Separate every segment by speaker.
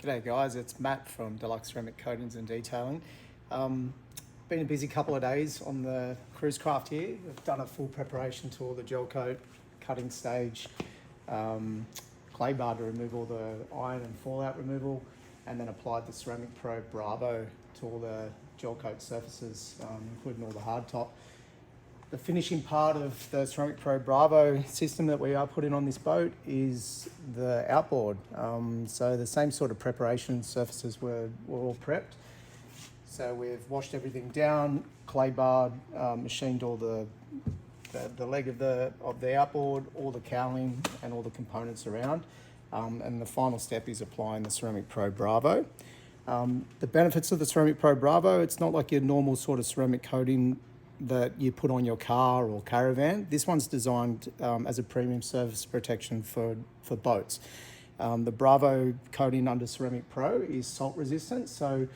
Speaker 1: G'day guys, it's Matt from Deluxe Ceramic Coatings and Detailing. Been a busy couple of days on the cruise craft here. I've done a full preparation to all the gel coat, cutting stage, clay bar to remove all the iron and fallout removal, and then applied the Ceramic Pro Bravo to all the gel coat surfaces, including all the hard top. The finishing part of the Ceramic Pro Bravo system that we are putting on this boat is the outboard. So the same sort of preparation surfaces were all prepped. So we've washed everything down, clay barred, machined all the leg of the outboard, all the cowling and all the components around. And the final step is applying the Ceramic Pro Bravo. The benefits of the Ceramic Pro Bravo, it's not like your normal sort of ceramic coating that you put on your car or caravan. This one's designed as a premium surface protection for boats. The Bravo coating under Ceramic Pro is salt resistant, so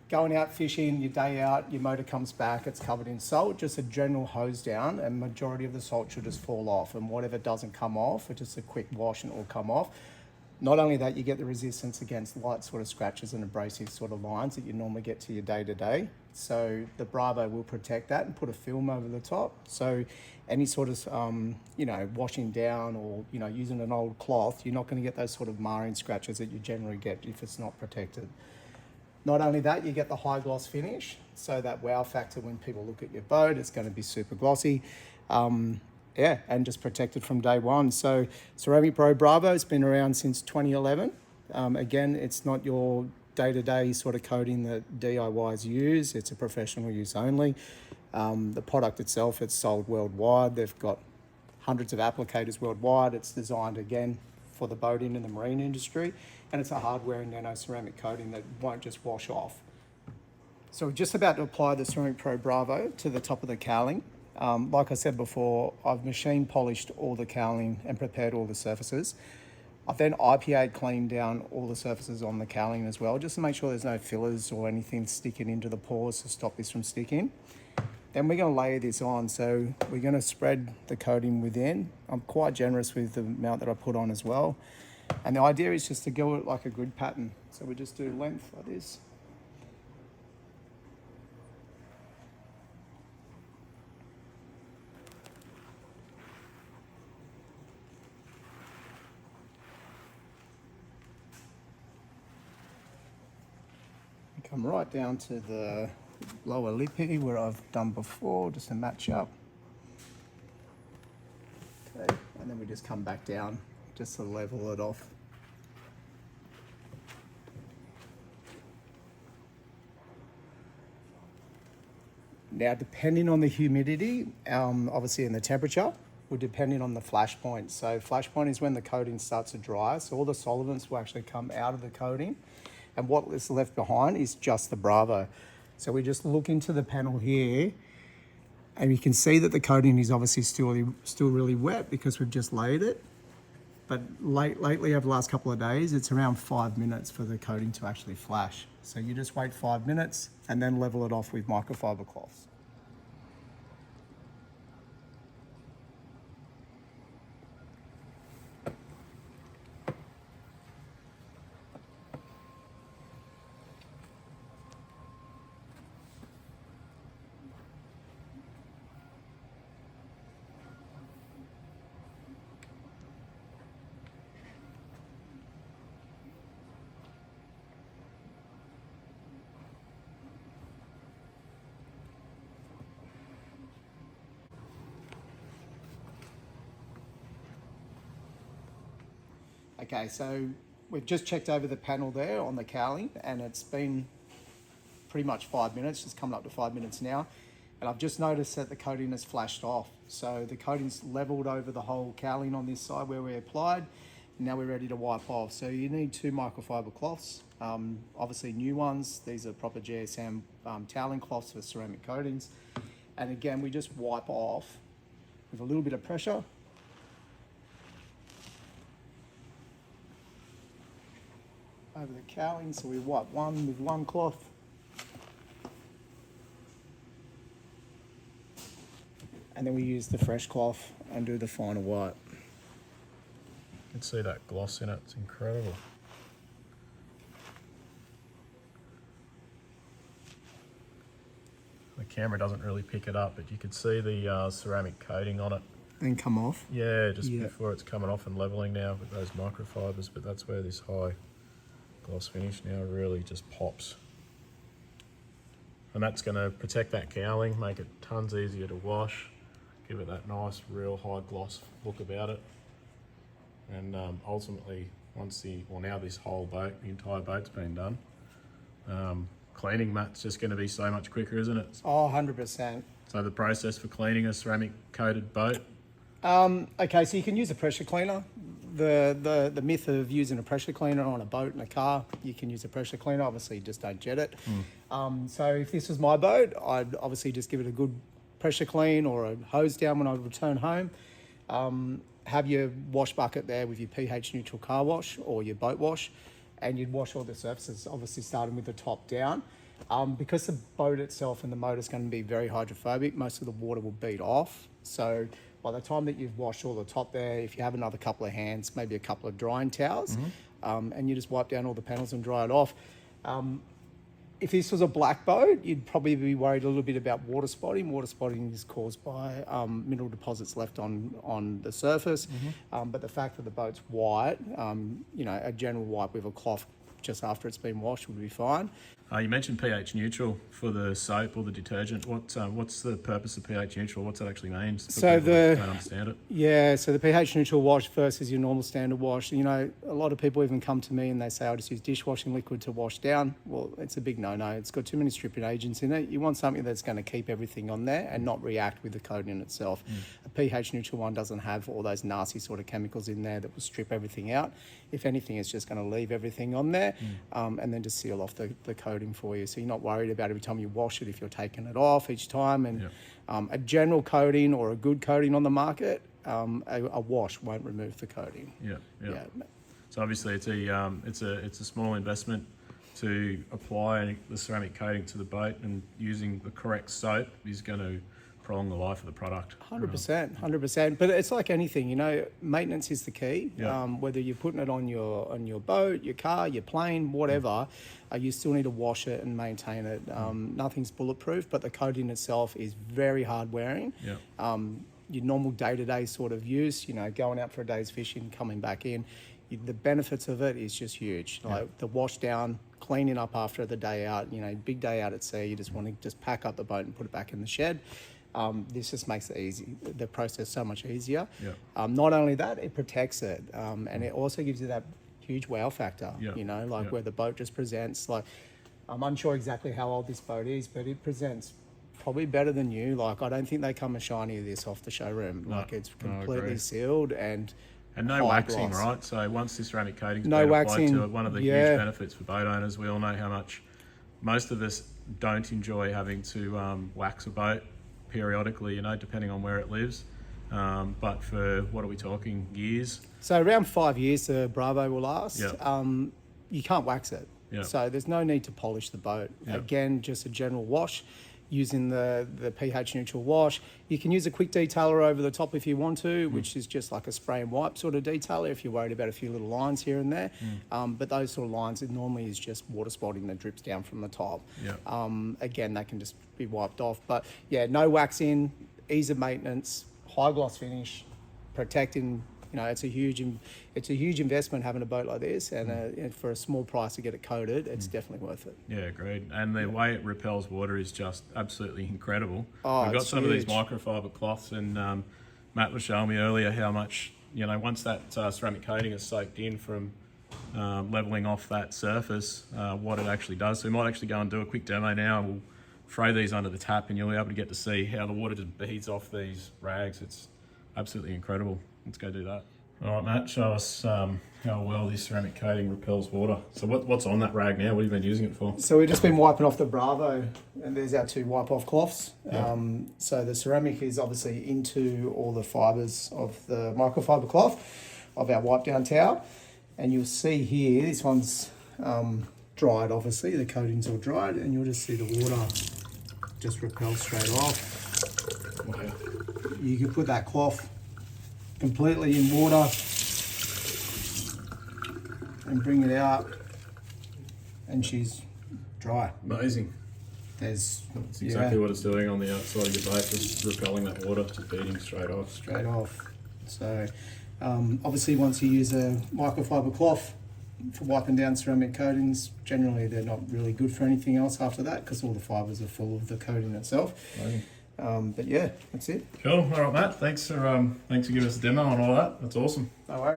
Speaker 1: going out fishing, your day out, your motor comes back, it's covered in salt, just a general hose down, and majority of the salt should just fall off, and whatever doesn't come off, it's just a quick wash and it will come off. Not only that, you get the resistance against light sort of scratches and abrasive sort of lines that you normally get to your day-to-day. So the Bravo will protect that and put a film over the top. So any sort of, washing down or, using an old cloth, you're not going to get those sort of marring scratches that you generally get if it's not protected. Not only that, you get the high gloss finish. So that wow factor when people look at your boat, it's going to be super glossy. And just protected from day one. So Ceramic Pro Bravo has been around since 2011. Again, it's not your day-to-day sort of coating that DIYs use. It's a professional use only. The product itself, it's sold worldwide. They've got hundreds of applicators worldwide. It's designed, again, for the boating and the marine industry. And it's a hardware and nano ceramic coating that won't just wash off. So we're just about to apply the Ceramic Pro Bravo to the top of the cowling. Like I said before, I've machine polished all the cowling and prepared all the surfaces. I've then IPA cleaned down all the surfaces on the cowling as well, just to make sure there's no fillers or anything sticking into the pores to stop this from sticking. Then we're going to layer this on. So we're going to spread the coating within. I'm quite generous with the amount that I put on as well. And the idea is just to go it like a grid pattern. So we just do length like this. Come right down to the lower lip here where I've done before, just to match up. Okay, and then we just come back down just to level it off. Now, depending on the humidity, obviously in the temperature, we're depending on the flash point. So flash point is when the coating starts to dry, so all the solvents will actually come out of the coating. And what is left behind is just the Bravo. So we just look into the panel here and you can see that the coating is obviously still really wet because we've just laid it. But lately, over the last couple of days, it's around 5 minutes for the coating to actually flash. So you just wait 5 minutes and then level it off with microfiber cloths. Okay, so we've just checked over the panel there on the cowling and it's been pretty much 5 minutes, just coming up to 5 minutes now. And I've just noticed that the coating has flashed off. So the coating's leveled over the whole cowling on this side where we applied. Now we're ready to wipe off. So you need 2 microfiber cloths, obviously new ones. These are proper GSM toweling cloths for ceramic coatings. And again, we just wipe off with a little bit of pressure. Over the cowling, so we wipe one with one cloth. And then we use the fresh cloth and do the final wipe.
Speaker 2: You can see that gloss in it, it's incredible. camera doesn't really pick it up, but you could see the ceramic coating on it.
Speaker 1: And come off.
Speaker 2: Yeah, just before it's coming off and leveling now with those microfibers, but that's where this high gloss finish now really just pops. And that's going to protect that cowling, make it tons easier to wash, give it that nice real high gloss look about it. And ultimately, now this whole boat, the entire boat's been done, cleaning, Matt's just going to be so much quicker, isn't it?
Speaker 1: Oh, 100%.
Speaker 2: So the process for cleaning a ceramic coated boat?
Speaker 1: Okay, so you can use a pressure cleaner. The myth of using a pressure cleaner on a boat and a car, you can use a pressure cleaner, obviously you just don't jet it. So if this was my boat, I'd obviously just give it a good pressure clean or a hose down when I return home. Have your wash bucket there with your pH neutral car wash or your boat wash, and you'd wash all the surfaces, obviously starting with the top down. Because the boat itself and the motor is going to be very hydrophobic, most of the water will bead off. So by the time that you've washed all the top there, if you have another couple of hands, maybe a couple of drying towels, and you just wipe down all the panels and dry it off. If this was a black boat, you'd probably be worried a little bit about water spotting. Water spotting is caused by mineral deposits left on the surface. But the fact that the boat's white, a general wipe with a cloth just after it's been washed would be fine.
Speaker 2: You mentioned pH neutral for the soap or the detergent. What's the purpose of pH neutral? What's that actually mean?
Speaker 1: So
Speaker 2: don't understand it.
Speaker 1: Yeah, so the pH neutral wash first is your normal standard wash. A lot of people even come to me and they say, I just use dishwashing liquid to wash down. Well, it's a big no-no. It's got too many stripping agents in it. You want something that's going to keep everything on there and not react with the coating itself. A pH neutral one doesn't have all those nasty sort of chemicals in there that will strip everything out. If anything, it's just going to leave everything on there and then just seal off the coating for you. So you're not worried about every time you wash it if you're taking it off each time. And a general coating or a good coating on the market, a wash won't remove the coating.
Speaker 2: Yeah. So obviously it's a small investment to apply the ceramic coating to the boat, and using the correct soap is going to prolong the life of the product.
Speaker 1: 100%. But it's like anything, maintenance is the key. Whether you're putting it on your boat, your car, your plane, whatever, you still need to wash it and maintain it. Nothing's bulletproof, but the coating itself is very hard wearing. Your normal day-to-day sort of use, going out for a day's fishing, coming back in, the benefits of it is just huge. Like the wash down, cleaning up after the day out, big day out at sea, you just want to just pack up the boat and put it back in the shed. This just makes the process so much easier. Not only that, it protects it, and it also gives you that huge wow factor, where the boat just presents like, I'm unsure exactly how old this boat is, but it presents probably better than you. Like, I don't think they come as shiny as this off the showroom. It's completely sealed and
Speaker 2: no waxing, right? So once this ceramic coating's
Speaker 1: no
Speaker 2: been
Speaker 1: waxing,
Speaker 2: applied to it, one of the huge benefits for boat owners, we all know how much most of us don't enjoy having to wax a boat periodically, depending on where it lives. But for, what are we talking, years?
Speaker 1: So around 5 years the Bravo will last. You can't wax it. So there's no need to polish the boat. Again, just a general wash using the pH neutral wash. You can use a quick detailer over the top if you want to, which is just like a spray and wipe sort of detailer if you're worried about a few little lines here and there. But those sort of lines, it normally is just water spotting that drips down from the top. Again, that can just be wiped off. But no waxing, ease of maintenance, high gloss finish, protecting. It's a huge investment having a boat like this, and for a small price to get it coated, it's definitely worth it.
Speaker 2: Yeah, agreed. And the way it repels water is just absolutely incredible.
Speaker 1: Oh,
Speaker 2: We've got some of these
Speaker 1: huge.
Speaker 2: microfiber cloths, and Matt was showing me earlier how much, once that ceramic coating is soaked in from leveling off that surface, what it actually does. So we might actually go and do a quick demo now. We'll throw these under the tap and you'll be able to get to see how the water just beads off these rags. It's absolutely incredible. Let's go do that. All right, Matt, show us how well this ceramic coating repels water. So what's on that rag now? What have you been using it for?
Speaker 1: So we've just been wiping off the Bravo, and there's our 2 wipe-off cloths. So the ceramic is obviously into all the fibres of the microfiber cloth of our wipe-down towel. And you'll see here, this one's dried, obviously. The coating's all dried, and you'll just see the water just repels straight off.
Speaker 2: Okay.
Speaker 1: You can put that cloth completely in water and bring it out, and she's dry.
Speaker 2: Amazing.
Speaker 1: there's
Speaker 2: That's exactly what it's doing on the outside of your base, just repelling that water, just beating straight off.
Speaker 1: straight off. So obviously once you use a microfiber cloth for wiping down ceramic coatings, generally they're not really good for anything else after that because all the fibres are full of the coating itself. But yeah, that's it.
Speaker 2: Cool. All right, Matt. Thanks for giving us a demo on all that. That's awesome.
Speaker 1: No worries.